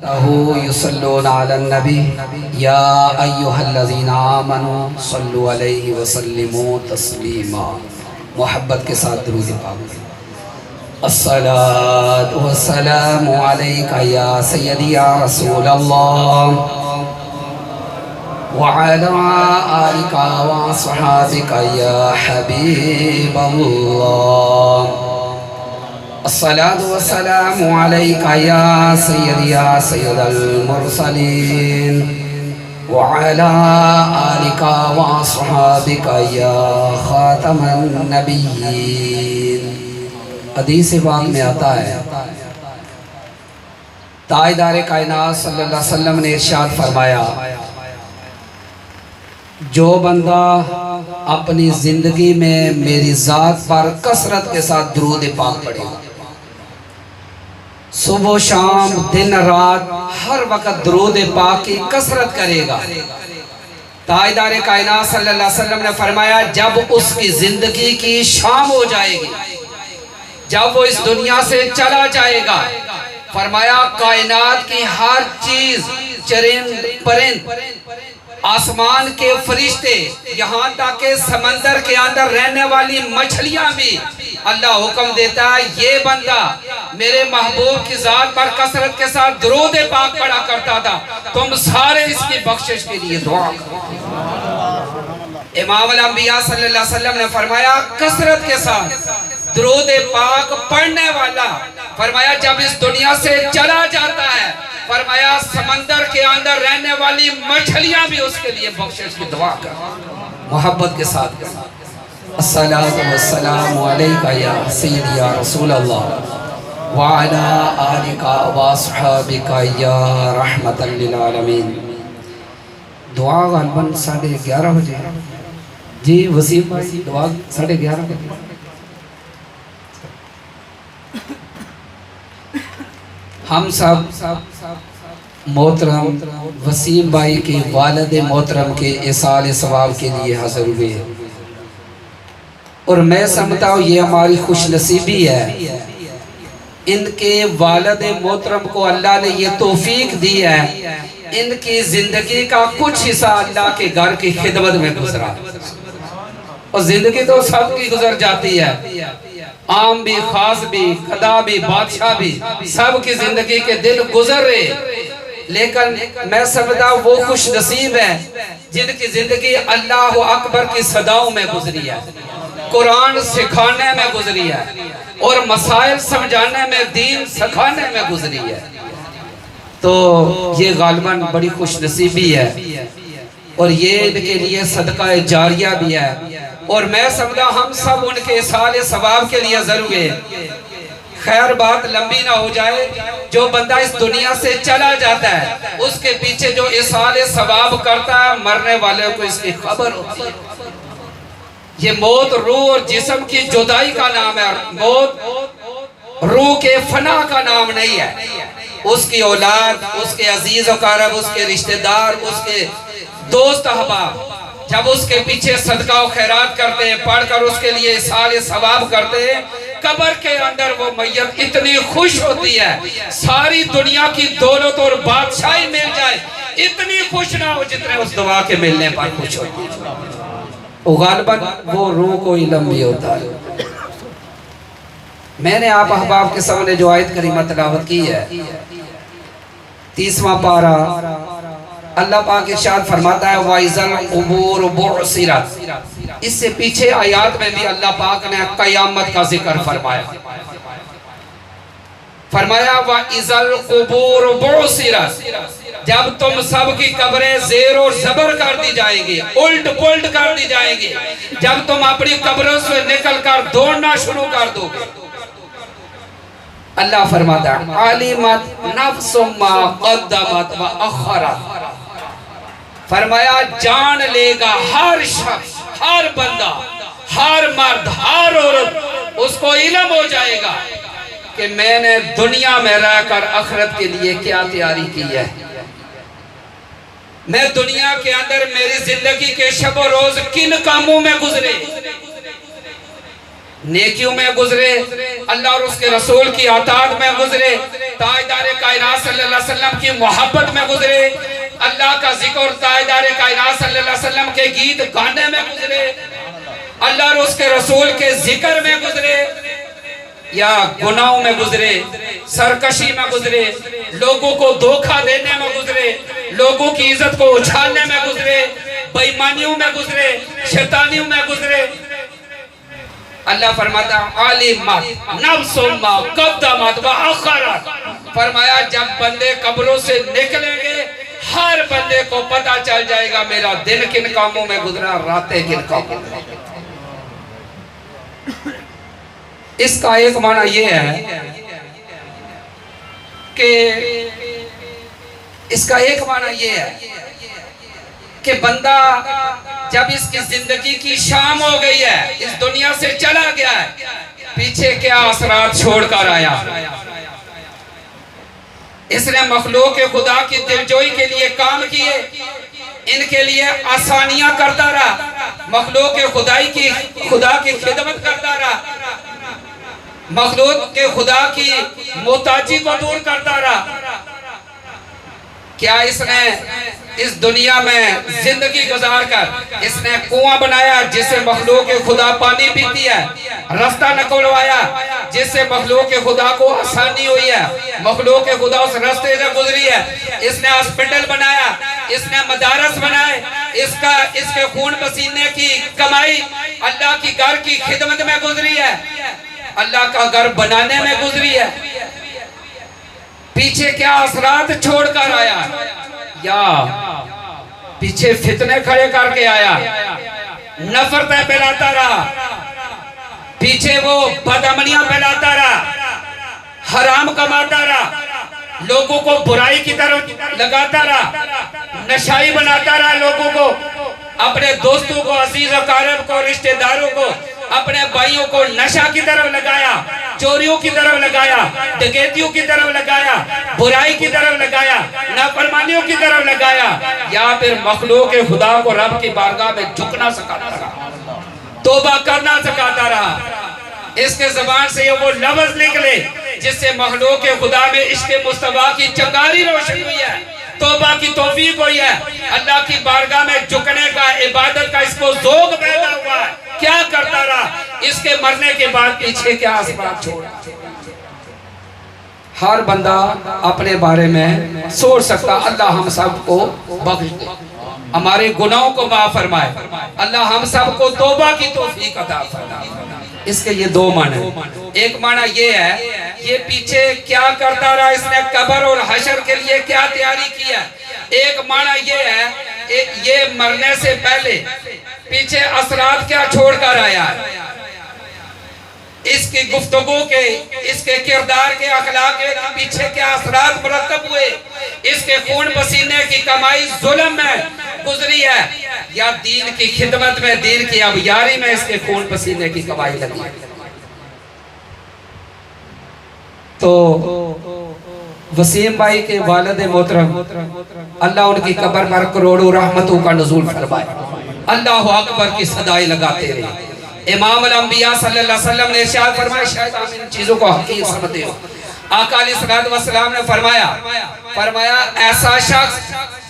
युसल्लूना Alan नबी या अय्युहल्लज़ीना आमनू सल्लु अलैहि वसल्लिमू तस्लीमा। मोहब्बत के साथ दुरूद पाक। अस्सलातु वस्सलामु अलैका या सय्यदी या रसूल अल्लाह व अला आलिका व अस्हाबिका या हबीब अल्लाह। अस्सलातु वस्सलामु अलैका या सय्यदल मुरसलीन व अला आलिका व अस्हाबिका या खातमन नबिय्यीन। हदीस पाक में आता है, ताजदार कायनात सल्लल्लाहु अलैहि वसल्लम ने इरशाद फरमाया, जो बंदा अपनी ज़िंदगी में मेरी ज़ात पर कसरत के साथ दुरूद पाक पढ़ेगा, सुबह शाम दिन रात हर वक्त दुरूद पाक की कसरत करेगा, ताजदार कायनात सल्लल्लाहु अलैहि वसल्लम ने फरमाया, जब उसकी ज़िंदगी की शाम हो जाएगी, जब वो इस दुनिया से चला जाएगा, फरमाया कायनात की हर चीज, चरिंद परिंद, आसमान के फरिश्ते, यहाँ तक के समंदर के अंदर रहने वाली मछलियां भी अल्लाह हुक्म देता है, ये बंदा मेरे महबूब की जात पर कसरत के साथ दुरूद पाक पढ़ा करता था, तुम सारे इसकी बख्शिश के लिए दुआ करो। इमाम अल-अंबिया सल्लल्लाहु अलैहि वसल्लम ने फरमाया, कसरत के साथ दुरूद पाक पढ़ने वाला, फरमाया जब इस दुनिया से चला जाता है, फरमाया समंदर के अंदर रहने वाली मछलियां भी उसके लिए बख्शिश की दुआ कर। मोहब्बत के साथ अस्सलातु वस्सलामु अलैका या सय्यदी या रसूल अल्लाह व अला आलिका व अस्हाबिका या रहमतल लिल आलमीन। दुआ गलबन 11:30 बजे जी। वसीम भाई दुआ 11:30 बजे। हम सब मोहतरम वसीम भाई के वालिद मोहतरम के इसाल सवाब के लिए हाजिर हुए हैं, और मैं समझता हूँ ये हमारी खुश नसीबी है, इनके वालिद मोहतरम को अल्लाह ने ये तौफीक दी है, इनकी जिंदगी का कुछ हिस्सा अल्लाह के घर की खिदमत में गुजरा, और जिंदगी तो सबकी गुजर जाती है, आम भी, खास भी, खदा भी, बादशाह भी, सबकी जिंदगी के दिन गुजर रहे, लेकिन मैं समझता वो खुश नसीब है जिनकी जिंदगी अल्लाह अकबर की सदाओं में गुजरी है, कुरान सिखाने में गुजरी है, और मसाइल समझाने में, दीन सिखाने में गुजरी है। तो ये गालिबन बड़ी खुश नसीबी है, और ये इनके लिए सदका जारिया भी है, और मैं समझा हम सब उनके साले सवाब के लिए जरूर है। खैर बात लंबी ना हो जाए, जो बंदा इस दुनिया से चला जाता है उसके पीछे जो इसाले सवाब करता है, मरने वाले को इसकी खबर होती है। ये मौत रूह और जिस्म की जुदाई का नाम है, मौत रूह के फना का नाम नहीं है। उसकी औलाद, उसके अजीज वकारब, उसके रिश्तेदार, उसके दोस्त अहबाब जब उसके पीछे सदका और खैरात करते हैं, पढ़कर उसके लिए साले सवाब करते हैं, कब्र के अंदर वो मैयत इतनी खुश होती है, सारी दुनिया की दौलत और बादशाही मिल जाए इतनी खुश ना हो जितने उस दुआ के मिलने पर खुश होती है। गालिबन वो रूह को इल्म भी होता है। मैंने आप अहबाब के सामने जो आयत करीमा तिलावत की है, 30वां पारा, अल्लाह पाक इरशाद फरमाता है, वाइज़ल कुबूर बुअसिरत। इससे पीछे आयात में भी अल्लाह पाक ने कयामत का जिक्र फरमाया वाइज़ल कुबूर बुअसिरत, जब तुम सब की कब्रें ज़ेर और ज़बर कर दी जाएगी, उल्ट पुल्ट कर दी जाएगी, जब तुम अपनी कब्रों से निकल कर दौड़ना शुरू कर दोगे, अल्लाह फरमाता है आलिमत नफ्सुम मा क़द्दमत व अख़रत। फरमाया जान लेगा हर शख्स, हर बंदा, हर मर्द, हर औरत, उसको इल्म हो जाएगा कि मैंने दुनिया में रहकर आखिरत के लिए क्या तैयारी की है। मैं दुनिया के अंदर मेरी जिंदगी के शब रोज किन कामों में गुजरे, नेकियों में गुजरे, अल्लाह और उसके रसूल की अताअत में गुजरे, ताजदार कायनात सल्लल्लाहु अलैहि वसल्लम की मोहब्बत में गुजरे, अल्लाह का जिक्र ताजदार कायनात सल्लल्लाहु अलैहि वसल्लम के गीत गाने में गुजरे, अल्लाह और उसके रसूल के जिक्र में गुजरे, या गुनाहों में गुजरे, सरकशी में गुजरे, लोगों को धोखा देने में गुजरे, लोगों की इज्जत को उछालने में गुजरे, बेईमानियों में गुजरे, शैतानियों में गुजरे। अल्लाह फरमाता आलिमत नफ्सुम्मा कद्दमत व अखरत, फरमाया जब बंदे कब्रों से निकलेंगे हर बंदे को पता चल जाएगा मेरा दिन किन कामों में गुजरा, रातें किन कामों में। इसका एक माना यह है कि इसका एक माना यह है कि बंदा जब इसकी जिंदगी की शाम हो गई है, इस दुनिया से चला गया है, पीछे क्या असरात छोड़कर आया। इसने मखलूक के खुदा की दिलजोई के लिए काम किए, इनके लिए आसानियां करता रहा, मखलूक के खुदा की खिदमत करता रहा, मखलूक के खुदा की मोहताजी को दूर करता रहा। क्या इसने इस दुनिया में जिंदगी गुजार कर इसने कुआं बनाया जिससे मखलूक के खुदा पानी पीती है, रास्ता निकलवाया जिससे मखलूक के खुदा को आसानी हुई है, मखलूक के खुदा उस रास्ते से गुजरी है। इसने हॉस्पिटल बनाया, इसने मदारस बनाए, इसके खून पसीने की कमाई अल्लाह की घर की खिदमत में गुजरी है, अल्लाह का घर बनाने में गुजरी है। पीछे क्या असरात छोड़कर आया, या पीछे फितने खड़े करके आया, नफरतें फैलाता रहा, पीछे वो बदअमनियां फैलाता रहा, हराम कमाता रहा, लोगों को बुराई की तरफ लगाता रहा, नशाई बनाता रहा, लोगों को, अपने दोस्तों को, अजीज अकारिब को, रिश्तेदारों को, अपने भाइयों को नशा की तरफ लगाया, चोरियों की तरफ लगाया, डकैतियों की तरफ लगाया, बुराई की तरफ लगाया, नाफरमानियों की तरफ लगाया, या फिर मखलूक के खुदा को रब की बारगाह में झुकना सिखाता रहा, तौबा करना सिखाता रहा। इसके ज़बान से ये वो लफ्ज़ निकले जिससे मखलूक के खुदा में इश्क़ मुस्तफ़ा की चिंगारी रोशन हुई है, तौबा की तौफीक हुई है, अल्लाह की बारगाह में झुकने का, इबादत का इसको ज़ौक़ पैदा हुआ है। क्या करता रहा, इसके मरने के बाद पीछे क्या असबाब छोड़ा। हर बंदा अपने बारे में सोच सकता, अल्लाह हम सबको बख्श दे, हमारे गुनाहों को माफ फरमाए, अल्लाह हम सबको तौबा की तौफीक अता फरमाए। इसके ये दो माने, एक माना ये है ये पीछे क्या करता रहा, इसने कब्र और हशर के लिए क्या तैयारी की है। एक माना ये है ये मरने से पहले पीछे असरात क्या छोड़कर आया है, इसकी गुफ्तगू के, इसके किरदार के, अखलाक के पीछे क्या असरात मुरतब हुए, इसके खून पसीने की कमाई जुल्म में गुजरी है या दीन की खिदमत में, दीन की अबयारी में इसके खून पसीने की कमाई लगी। तो वसीम भाई के वालिद मोहतरम, अल्लाह उनकी कब्र पर करोड़ों रहमतों का नुज़ूल फरमाए, अल्लाहु अकबर की सदाई लगाते रहे। इमाम अल-अंबिया सल्लल्लाहु अलैहि वसल्लम ने इरशाद फरमाया, शायद आप इन चीजों को हकीकत समझते हो, आका अलैहिस्सलातु वस्सलाम ने फरमाया ऐसा शख्स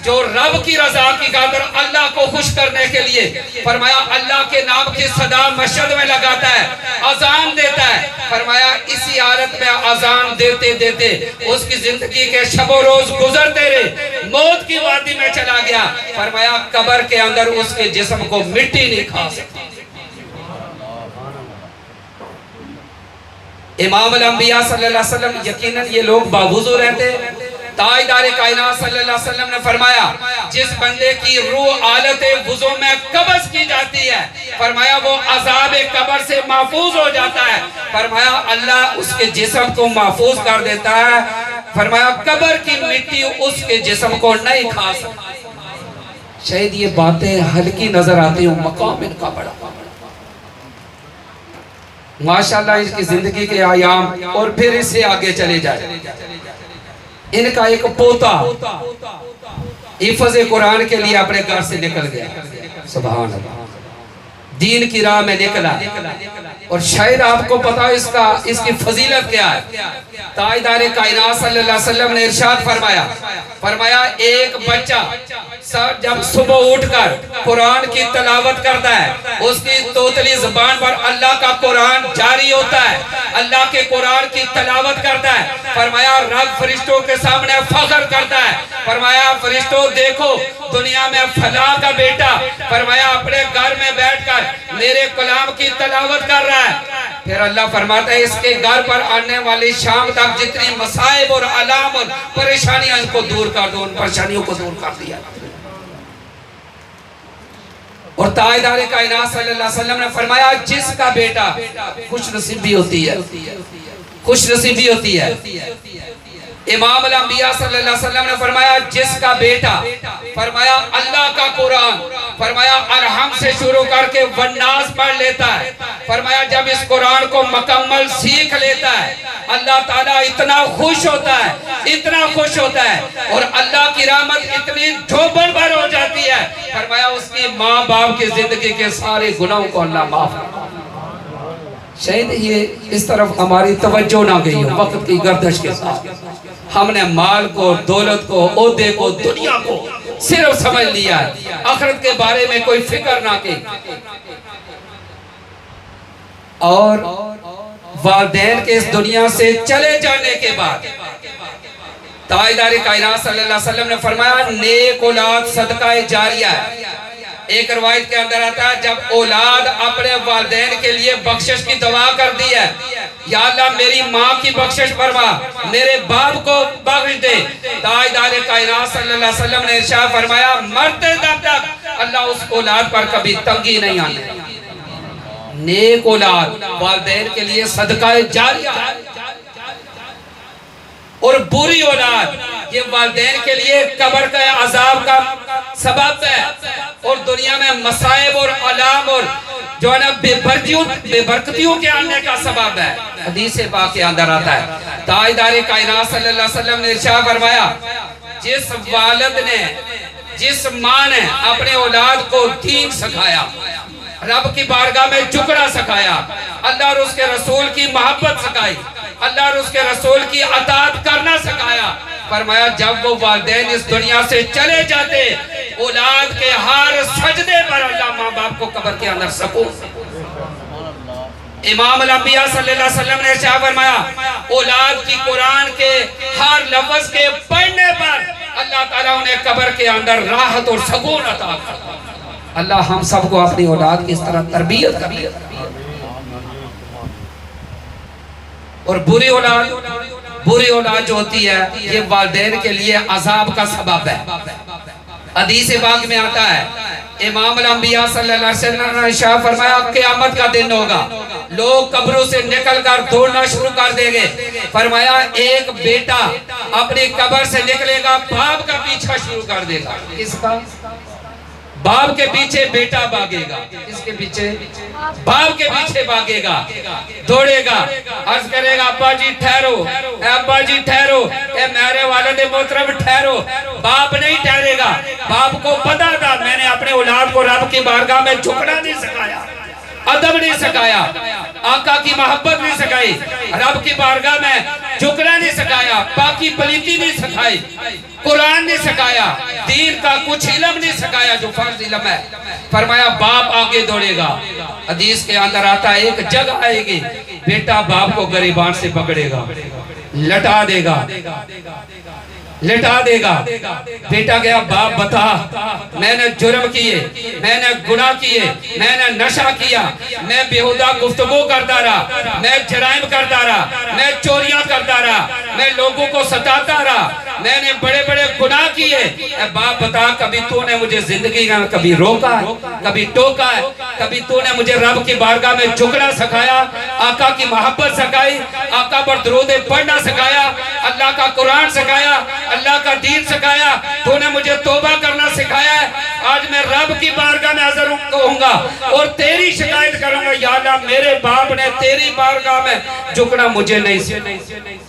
जो रब की रजा की खातिर अल्लाह को खुश करने के लिए, फरमाया अल्लाह के नाम की सदा मस्जिद में लगाता है, अजान देता है, फरमाया इसी हालत में अजान देते देते उसकी जिंदगी के शबो रोज गुजरते रहे, मौत की वादी में चला गया, फरमाया कब्र के अंदर उसके जिस्म को मिट्टी नहीं खा सकती। इमाम अल-अंबिया सल्लल्लाहु अलैहि वसल्लम, यकीनन ये लोग बावजूद रहते, ताजदार कायनात सल्लल्लाहु अलैहि वसल्लम ने फरमाया जिस बंदे की रूह हालत वुज़ू में कब्ज़ की जाती है, फरमाया वो अज़ाब कब्र से महफूज हो जाता है, फरमाया अल्लाह उसके जिस्म को महफूज कर देता है, फरमाया कब्र की मिट्टी उसके जिस्म को नहीं खा सकती। शायद ये बातें हल्की नजर आती हो, मकाम इनका बड़ा, माशाल्लाह इसकी जिंदगी के आयाम, और फिर इससे आगे चले जाए। इनका एक पोता हिफ्ज़ कुरान के लिए अपने घर से निकल गया, सुभान अल्लाह, दीन की राह में निकला। और शायद आपको पता है इसकी फजीलत क्या है। ताजदारे कायनात सल्लल्लाहु अलैहि वसल्लम ने इरशाद फरमाया एक बच्चा जब सुबह उठकर कुरान की तलावत करता है, उसकी तोतली जुबान पर अल्लाह का कुरान जारी होता है, अल्लाह के कुरान की तलावत करता है। फरमाया रब फरिश्तों के सामने फख्र करता है। फरमाया फरिश्तों देखो दुनिया में फला का बेटा फरमाया अपने घर में बैठकर मेरे कलाम की तलावत कर रहा है। फिर अल्लाह फरमाता है इसके घर पर आने वाली शाम तक जितनी मसाइब और अलाम और परेशानियां इनको दूर कर दो, उन परेशानियों को दूर कर दिया। और ताजदारे कायनात सल्लल्लाहु अलैहि वसल्लम ने फरमाया जिसका बेटा खुश नसीबी होती है, खुश नसीबी होती है। इमाम अल-अंबिया सल्लल्लाहु अलैहि वसल्लम ने फरमाया जिसका बेटा फरमाया अल्लाह का कुरान फरमाया अरहम से शुरू करके वन्नास पढ़ लेता है, फरमाया जब इस कुरान को मुकम्मल सीख लेता है अल्लाह ताला इतना खुश होता है, इतना खुश होता है और अल्लाह की रहमत इतनी झोपड़ भर हो जाती है। फरमाया उसकी माँ बाप की जिंदगी के सारे गुनाहों को अल्लाह माफ। शायद ये इस तरफ हमारी तवज्जो ना गई हो वक्त की गर्दश के साथ। हमने माल को, दौलत को, ओहदे को, दुनिया को सिर्फ समझ लिया है, आखिरत के बारे में कोई फिक्र ना की। और वालिदैन के इस दुनिया से चले जाने के बाद ताजदारे कायनात सल्लल्लाहु अलैहि वसल्लम ने फरमाया नेक औलाद सदका जारिया है। एक रवायत के अंदर आता है जब औलाद अपने वालिदैन के लिए बख्शिश की दुआ कर दी है, या अल्लाह मेरी माँ की बख्शिश फरमा, मेरे बाप को बख्श दे। ताजदारे कायनात सल्लल्लाहु अलैहि वसल्लम ने इरशाद फरमाया मरते दम तक अल्लाह उस औलाद पर कभी तंगी नहीं आने। नेक औलाद वालिदैन के लिए सदका जारिया है और बुरी औलाद ये वालिदैन के लिए कब्र का अजाब का सबब है और दुनिया में मसाइब और अलाम और जो है ना बेबरकतियों के आने का सबब है। हदीस पाक के अंदर आता है ताजदारे कायनात सल्लल्लाहु अलैहि वसल्लम ने इरशाद फरमाया जिस वालिद ने जिस माँ ने अपने औलाद को दीन सिखाया, रब की बारगाह में झुकना सिखाया, अल्लाह और उसके रसूल की मोहब्बत सिखाई, अल्लाह और उसके रसूल की अताअत करना सिखाया, फरमाया जब वो वालिदैन इस दुनिया से चले जाते औलाद के हर सजदे पर अल्लाह माँ बाप को कब्र के अंदर सकून। इमाम अल-अंबिया सल्लल्लाहु अलैहि वसल्लम ने इरशाद फरमाया औलाद की कुरान के हर लफ्ज के पढ़ने पर अल्लाह ताला उन्हें कब्र के अंदर राहत और सकून अता करता है। अल्लाह हम सबको अपनी औलाद की इस तरह तरबियत करे। और बुरी औलाद जो होती है ये वालिदैन के लिए अजाब का सबब है। हदीस पाक में आता है इमाम अल-अंबिया सल्लल्लाहु अलैहि वसल्लम ने इरशाद फरमाया क़यामत का दिन होगा, लोग कब्रों से निकलकर दौड़ना शुरू कर देंगे। फरमाया एक बेटा अपनी कब्र से निकलेगा, बाप का पीछा शुरू कर देगा। किसका? बाप के पीछे बेटा भागेगा, इसके पीछे बाप के पीछे भागेगा, दौड़ेगा, अर्ज करेगा अब्बा जी ठहरो, अब्बा जी ठहरो, ए मेरे वालिद मोहतरम ठहरो। बाप नहीं ठहरेगा, बाप को पता था मैंने अपने औलाद को रब की बारगाह में झुकना नहीं सिखाया, अदब नहीं सिखाया, आका की मोहब्बत नहीं सिखाई, रब की बारगाह में झुकना नहीं सिखाया, पाकी पलीती नहीं सिखाई, कुरान नहीं सिखाया, दीन का कुछ इल्म नहीं सिखाया जो फर्ज इल्म है। फरमाया बाप आगे दौड़ेगा। हदीस के अंदर आता है एक जगह आएगी बेटा बाप को गरिबान से पकड़ेगा, लटा देगा, लिटा देगा। बेटा गया बाप बता मैंने जुर्म किए, मैंने गुनाह किए, मैंने नशा किया, मैं बेहुदा गुफ्तगू करता रहा, मैं जराइम करता रहा, मैं चोरियां करता रहा, मैं लोगों को सताता रहा, मैंने बड़े बड़े गुनाह किए। बाप बता कभी तूने मुझे जिंदगी में कभी रोका है, कभी टोका है, कभी तूने मुझे रब की बारगाह में झुकना सिखाया, आका की मोहब्बत सिखाई, आका पर दरूद पढ़ना सिखाया, अल्लाह का कुरान सिखाया, अल्लाह का दीन सिखाया, तूने मुझे तौबा करना सिखाया है। आज मैं रब की बारगाह में हाजिर होऊंगा और तेरी शिकायत करूंगा, या अल्लाह मेरे बाप ने तेरी बारगाह में झुकना मुझे नहीं सिखाया।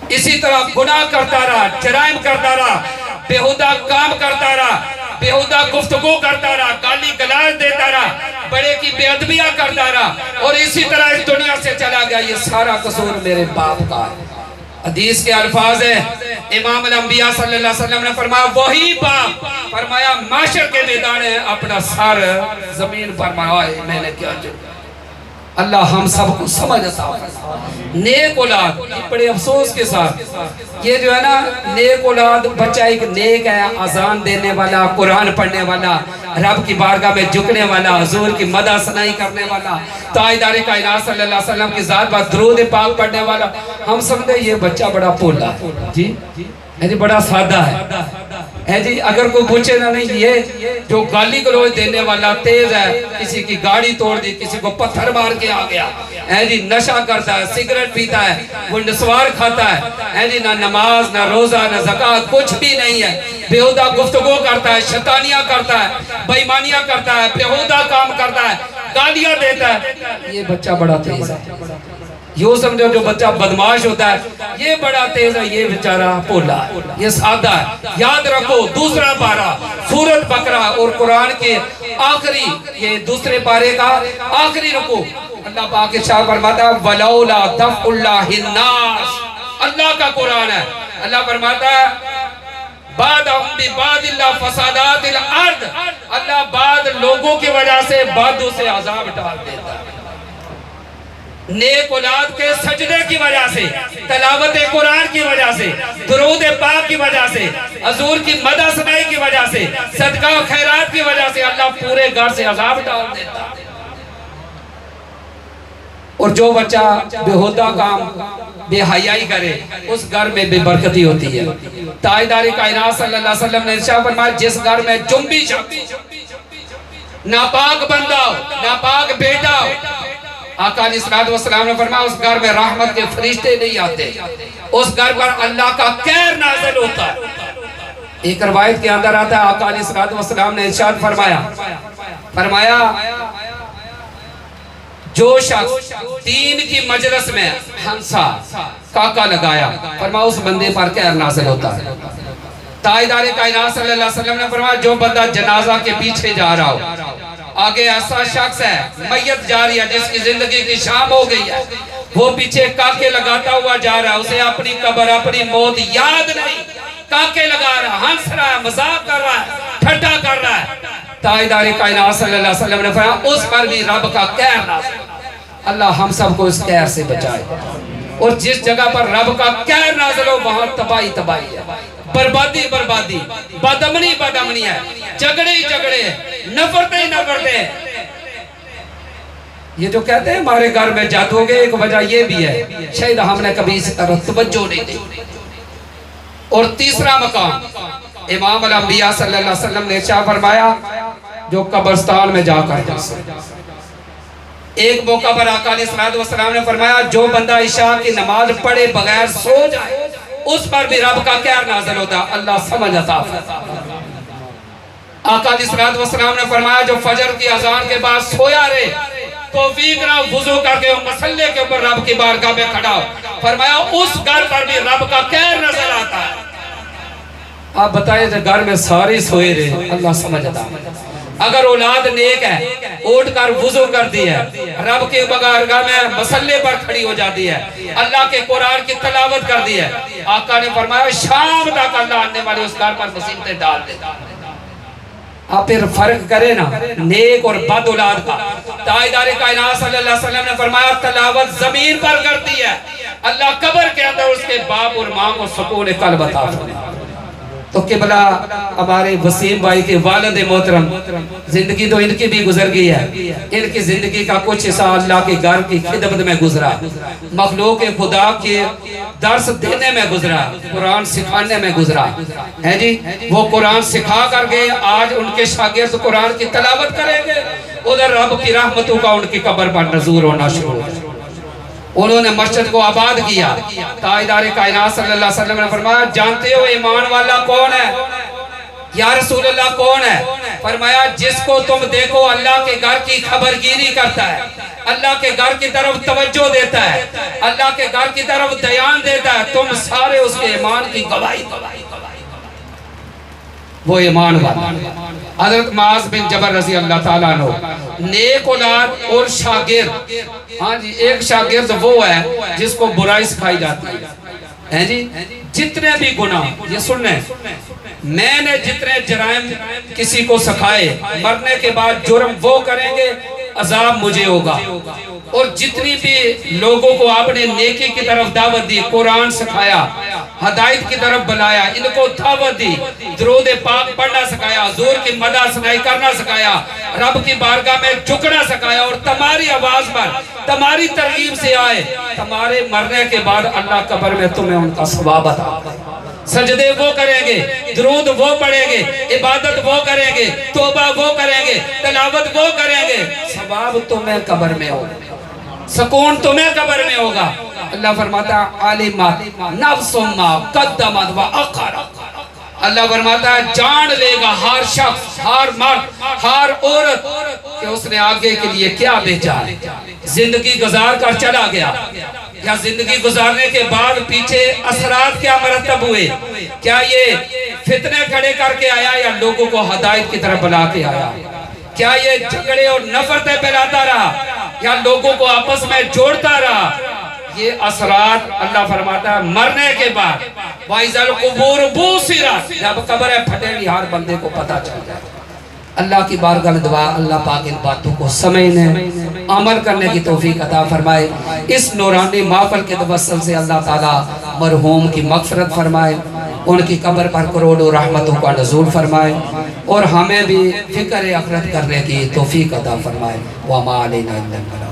इसी तरह गुनाह करता रहा, जराइम करता रहा, बेहुदा काम करता रहा, बेहुदा गुफ्तगू करता रहा, गाली गलाज देता रहा, बड़े की बेअदबियां करता रहा और इसी तरह इस दुनिया से चला गया। ये सारा कसूर मेरे बाप का है। हदीस के अल्फाज है, इमाम अल-अंबिया सल्लल्लाहु अलैहि वसल्लम ने फरमाया, वही बाप फरमाया माशर के मैदान है अपना सर जमीन पर मारे, मैंने क्या जुर्म। अल्लाह हम सबको समझ अता फरमाए। नेक औलाद, बड़े अफसोस के साथ ये जो है ना, नेक औलाद बच्चा एक नेक है, अजान देने वाला, कुरान पढ़ने वाला, रब की बारगाह में झुकने वाला, हुजूर की मदह सनाई करने वाला, ताजदार कायनात सल्लल्लाहु अलैहि वसल्लम की ज़ात पर दुरूद पाक पढ़ने वाला, हम समझे ये बच्चा बड़ा भोला जी है जी, बड़ा सादा है जी। अगर कोई पूछे ना, नहीं ये जो गाली गलौज देने वाला, तेज है, किसी की गाड़ी तोड़ दी, किसी को पत्थर मार के आ गया है जी, नशा करता है, सिगरेट पीता है, वो नस्वार खाता है जी, ना नमाज ना रोजा ना ज़कात कुछ भी नहीं है, बेहुदा गुफ्तगू करता है, शैतानियां करता है, बेईमानियां करता है, बेहुदा काम करता है, गालियां देता है, ये बच्चा बड़ा तेज है। यो समझो जो बच्चा बदमाश होता है ये बड़ा तेज है, ये बेचारा भोला है, ये सादा है। याद रखो दूसरा पारा सूरत बकरा और कुरान के आखिरी, ये दूसरे पारे का आखिरी रुकू, अल्लाह पाक के शाह फरमाता है वलौला दफ़उल्लाहि नास, अल्लाह का कुरान है। अल्लाह फरमाता है बादहुम बिबादिल्लाह फसादातिल अर्द, अल्लाह बाद लोगों की वजह से बादों से अजाब डाल देता है। नेक औलाद के सजदे की वजह से, तलावत कुरान की वजह से, दुरूद पाक की वजह से, हुजूर की मदह सनाई की वजह से, सदका और खैरात की वजह से अल्लाह पूरे घर से अजाब डाल देता है। और जो बच्चा बेहुदा काम बेहयाई करे उस घर में बेबरकती होती है। ताजदार कायनात सल्लल्लाहु अलैहि वसल्लम ने इरशाद फरमाया, जिस घर में जुम्बी नापाक बंदा हो, नापाक बेटा हो, आका अलैहिस्सलाम ने फरमाया उस घर में रहमत के फरिश्ते नहीं आते, उस घर पर अल्लाह का कहर नाज़िल होता है। एक रवायत के अंदर आता है आका अलैहिस्सलाम ने इरशाद फरमाया जो शख्स दीन की मजलिस में हंसा काका लगाया, फरमाया उस बंदे पर कहर नाज़िल होता है। ताजदार कायनात सल्लल्लाहु अलैहि वसल्लम ने फरमाया जो बंदा जनाजा के पीछे जा रहा हो, आगे ऐसा शख्स है मैयत जा रही है जिसकी जिंदगी की शाम हो गई है, वो पीछे काके लगाता हुआ जा रहा है, उसे अपनी कब्र अपनी मौत याद नहीं, काके लगा रहा, हंस रहा है, मजाक कर रहा है, ठट्टा कर रहा है। ताजदार कायनात सल्लल्लाहु अलैहि वसल्लम ने फरमाया उस पर भी रब का कहर नाज़िल। अल्लाह हम सबको इस कहर से बचाए। और जिस जगह पर रब का कहर नाज़िल हो वहां तबाही तबाही है, बर्बादी बर्बादी, बदमनी बदमनी है, झगड़े ही झगड़े, नफरतें ही नफरतें। ये जो कहते हैं हमारे घर में जादू हो गए, एक वजह ये भी है शायद हमने कभी इस तरह तवज्जो नहीं दी। और तीसरा मकाम इमाम अल-अंबिया सल्लल्लाहु अलैहि वसल्लम ने इरशाद फरमाया जो कब्रिस्तान में जाकर, एक मौका पर आका अलैहिस्सलाम ने फरमाया जो बंदा इशा की नमाज पढ़े बगैर सो जाए उस पर भी रब का कहर नाज़िल होता। अल्लाह समझ अता फरमाए। आका अलैहिस्सलाम ने फरमाया जो फजर की अजान के बाद सोया रहे तौफीक ना वुजू करके मसल्ले के ऊपर रब की बारगाह में खड़ा हो, फरमाया उस घर पर भी रब का कहर नजर आता है। आप बताइए जो घर में सारे सोए रहे, अल्लाह समझता। अगर औलाद नेक है उठ कर वुजू कर दी है, रब के बारगाह में मसल्ले पर खड़ी हो जाती है, अल्लाह के कुरान की तलावत कर दी है, आका ने फरमाया शाम तक अल्लाह आने वाले उस घर पर मुसीबतें डाल देता। आप फिर फर्क करें ना नेक और बद औलाद का। ताजदार कायनात सल्लल्लाहु अलैहि वसल्लम ने फरमाया तलावत जमीन पर करती है, अल्लाह कब्र के अंदर उसके बाप और मां को सुकून कल्ब अता फरमाए। तो किबला हमारे वसीम भाई के वालिद मोहतरम जिंदगी तो इनकी भी गुजर गई है, इनकी जिंदगी का कुछ हिस्सा अल्लाह के घर की खिदमत में गुजरा, मखलूक खुदा के दर्स देने में गुजरा, कुरान सिखाने में गुजरा है जी। वो कुरान सिखा कर गए, आज उनके शागिर्द कुरान की तलावत करेंगे, उधर रब की रहमतों का उनकी कब्र पर नजूर होना शुरू हो। उन्होंने मस्जिद को आबाद किया। ताजदार कायनात सल्लल्लाहु अलैहि वसल्लम ने फरमाया जानते हो ईमान वाला कौन है? या रसूल अल्लाह कौन है? फरमाया जिसको तुम देखो अल्लाह के घर की खबरगिरी करता है, अल्लाह के घर की तरफ तवज्जो देता है, अल्लाह के घर की तरफ ध्यान देता है, तुम सारे उसके ईमान की गवाही। वो ईमान वाला। हजरत माज बिन जबर रजी अल्लाह ताला अन्हु, नेक औलाद और शागिर्द। हाँ जी, एक शागिर्द वो है जिसको बुराई सिखाई जाती है जी। जितने भी गुनाह, ये सुनने, मैंने जितने जराइम किसी को सिखाए, मरने के बाद जुर्म वो करेंगे, अजाब मुझे होगा। और जितनी भी लोगों को आपने नेकी की तरफ दावत दी, कुरान सिखाया, हदायत की तरफ बुलाया, इनको दावत दी, दरूद पाक पढ़ना सिखाया, हुजूर की मदह सुनाई करना सिखाया, रब की बारगाह में झुकना सिखाया, और तुम्हारी आवाज पर, तुम्हारी तरगीब से आए, तुम्हारे मरने के बाद अल्लाह कब्र में तुम्हें उनका सवाब अता करेगा। सजदे वो करेंगे, दरूद वो पढ़ेंगे, इबादत वो करेंगे, तौबा वो करेंगे, तलावत वो करेंगे, सवाब तुम्हें कब्र में होगा, सुकून तुम्हें कब्र में होगा। अल्लाह फरमाता आलिमत नफ्सुम मा कद्दमत व अखरत। अल्लाह फरमाता है जान लेगा हर शख्स, हर मर्द, हर औरत कि उसने आगे के लिए क्या बेचा है। जिंदगी गुजार कर चला गया, या जिंदगी गुजारने के बाद पीछे असरात क्या मरतब हुए, क्या ये फितने खड़े करके आया या लोगों को हदायत की तरफ बुला के आया, क्या ये झगड़े और नफरतें फैलाता रहा या लोगों को आपस में जोड़ता रहा। ये असरात अल्लाह फरमाता है मरने के बाद, वाइज़ल कुबूर बुसिरत, जब कब्र फटेगी हर बंदे को पता चल जाए। अल्लाह की बारगाह में दुआ, अल्लाह पाक इन बातों को समझने, अमल करने की तौफीक अता फरमाए। इस नूरानी महफिल के तवस्सुल से अल्लाह ताला मरहूम की मग़फ़िरत फरमाए, उनकी कब्र पर करोड़ों रहमतों का नज़ूल फरमाए, और हमें भी फ़िक्र आखिरत करने की तौफीक अता फरमाए। व मा अलैना इल्लल बलाग।